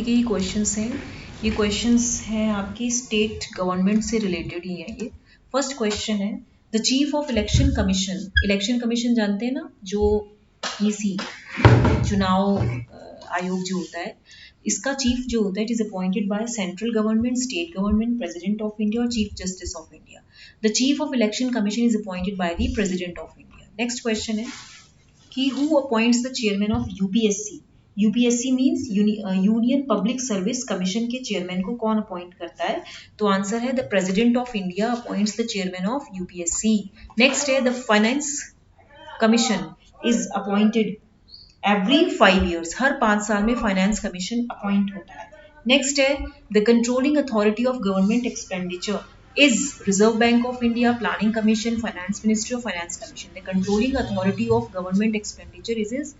के ही क्वेश्चंस हैं। ये क्वेश्चंस हैं आपकी स्टेट गवर्नमेंट से रिलेटेड ही है। ये फर्स्ट क्वेश्चन है, the chief of election commission जानते हैं ना, जो ईसी चुनाव आयोग जो होता है, इसका चीफ जो होता है, it is appointed by central government, state government, president of India और chief justice of India. The chief of election commission is appointed by the president of India. Next question है कि who appoints the chairman of UPSC. UPSC means union public service commission के chairman को कौन appoint करता है? तो answer है the president of India appoints the chairman of UPSC. Next है the finance commission is appointed every 5 years, हर 5 साल में फाइनेंस कमीशन अपॉइंट होता है। नेक्स्ट है the controlling authority of government expenditure is Reserve Bank of India, Planning Commission, Finance Ministry or Finance Commission. The controlling authority of government expenditure is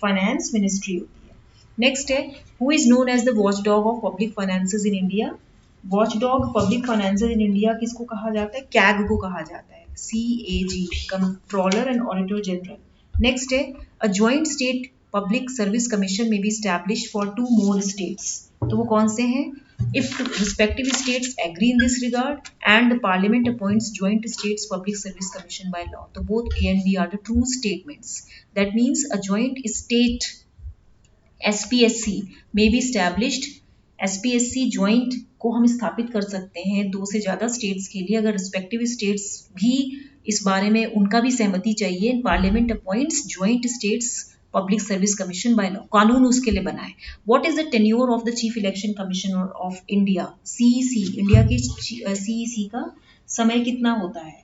Finance Ministry होती है। Next है who is known as the watchdog of public finances in India? Watchdog public finances in India किसको कहा जाता है? CAG को कहा जाता है, CAG, Controller and Auditor General. Next है a joint state public service commission may be established for 2 more states. तो वो कौन से हैं? If respective states agree in this regard and the parliament appoints joint states public service commission by law. So both A and B are the true statements. That means a joint state SPSC may be established. SPSC joint को हम स्थापित कर सकते हैं 2 से ज़्यादा states के लिए, अगर रिस्पेक्टिव स्टेट्स भी इस बारे में उनका भी सहमति चाहिए। Parliament appoints joint states public service commission by law, कानून उसके लिए बनाए। What is the tenure of the chief election commissioner of India? CEC, India की सीईसी का समय कितना होता है?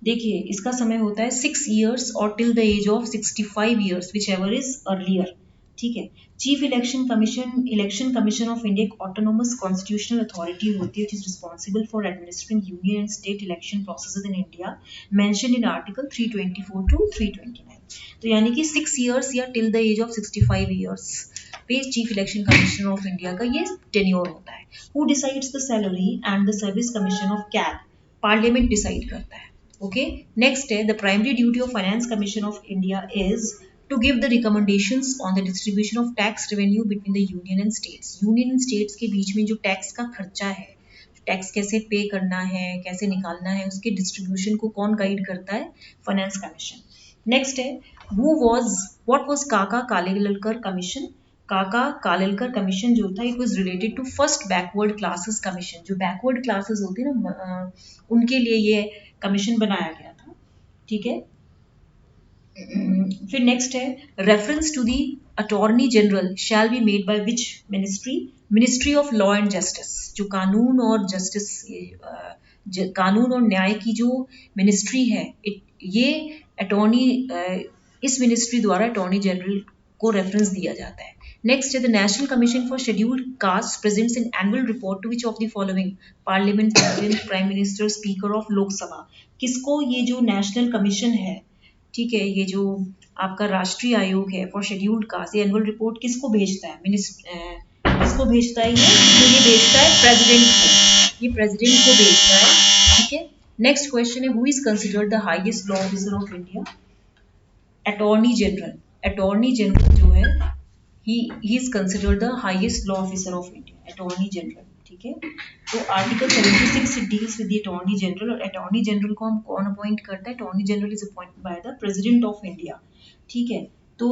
देखिए इसका समय होता है 6 years और till the age of 65 years, whichever is earlier. ठीक है। Chief election commission of India एक ऑटोनोमस कॉन्स्टिट्यूशनल अथॉरिटी होती है which is responsible for administering union and state election processes in India, mentioned in article 324 to 329। तो यानी कि 6 years या till the age of 65 years पे chief election commission of India का ये टेन्योर होता है। Who decides the salary and the service commission of CAG? Parliament decide करता है। Okay, next the primary duty of Finance Commission of India is to give the recommendations on the distribution of tax revenue between the union and states. Union and states के बीच में जो tax का खर्चा है, tax कैसे पे करना है, कैसे निकालना है, उसके डिस्ट्रीब्यूशन को कौन गाइड करता है? Finance commission. नेक्स्ट है what was Kaka Kalelkar commission? Kaka Kalelkar commission जो था, it was related to first backward classes commission. जो बैकवर्ड क्लासेस होती है ना, उनके लिए ये कमीशन बनाया गया था। ठीक है। फिर नेक्स्ट है reference to the attorney general shall be made by which ministry? Ministry of law and justice. जो कानून और जस्टिस, कानून और न्याय की जो मिनिस्ट्री है, ये अटॉर्नी, इस मिनिस्ट्री द्वारा अटॉर्नी जनरल को रेफरेंस दिया जाता है। नेक्स्ट है the national commission for scheduled caste presents an annual report to which of the following? Parliament, president, prime minister, speaker of Lok Sabha. किसको ये जो नेशनल कमीशन है, ठीक है, ये जो आपका राष्ट्रीय आयोग है फॉर शेड्यूल्ड कास्ट, ये एनुअल रिपोर्ट किसको भेजता है? किसको भेजता है ये? तो ये भेजता है प्रेसिडेंट को, ये प्रेसिडेंट को भेजता है। ठीक है। नेक्स्ट क्वेश्चन है who is considered the highest law officer of India? Attorney general. Attorney general जो है, he is considered the highest law officer of India, attorney general। ठीक है। तो article 76 deals with the attorney general, और attorney general को हम कौन appoint करता है? Attorney general is appointed by the president of India. ठीक है। तो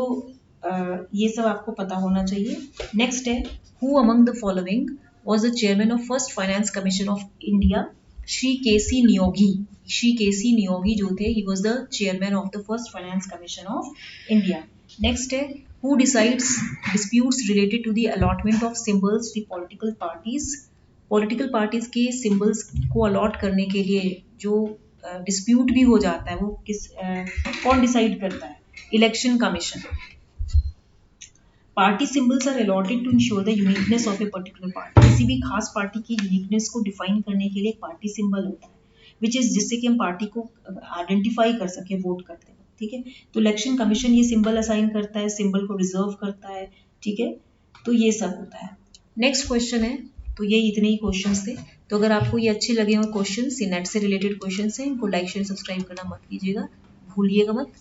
ये सब आपको पता होना चाहिए। नेक्स्ट है who among the following was the chairman of first finance commission of India? Shri KC Neogy. Shri KC Neogy जो थे, he was the chairman of the first finance commission of India. Next है who decides disputes related to the allotment of symbols to political parties? Political parties के symbols को allot करने के लिए जो dispute भी हो जाता है, वो कौन decide करता है? Election Commission। Party symbols are allotted to ensure the uniqueness of a particular party। किसी भी खास पार्टी की uniqueness को define करने के लिए एक party symbol होता है, which is जिससे कि हम पार्टी को identify कर सके वोट करते हैं। ठीक है। तो इलेक्शन कमीशन ये सिंबल असाइन करता है, सिंबल को रिजर्व करता है। ठीक है। तो ये सब होता है। नेक्स्ट क्वेश्चन है, तो ये इतने ही क्वेश्चंस थे। तो अगर आपको ये अच्छे लगे हो क्वेश्चंस, ये नेट से रिलेटेड क्वेश्चंस हैं, इनको लाइक शेयर सब्सक्राइब करना मत कीजिएगा, भूलिएगा मत।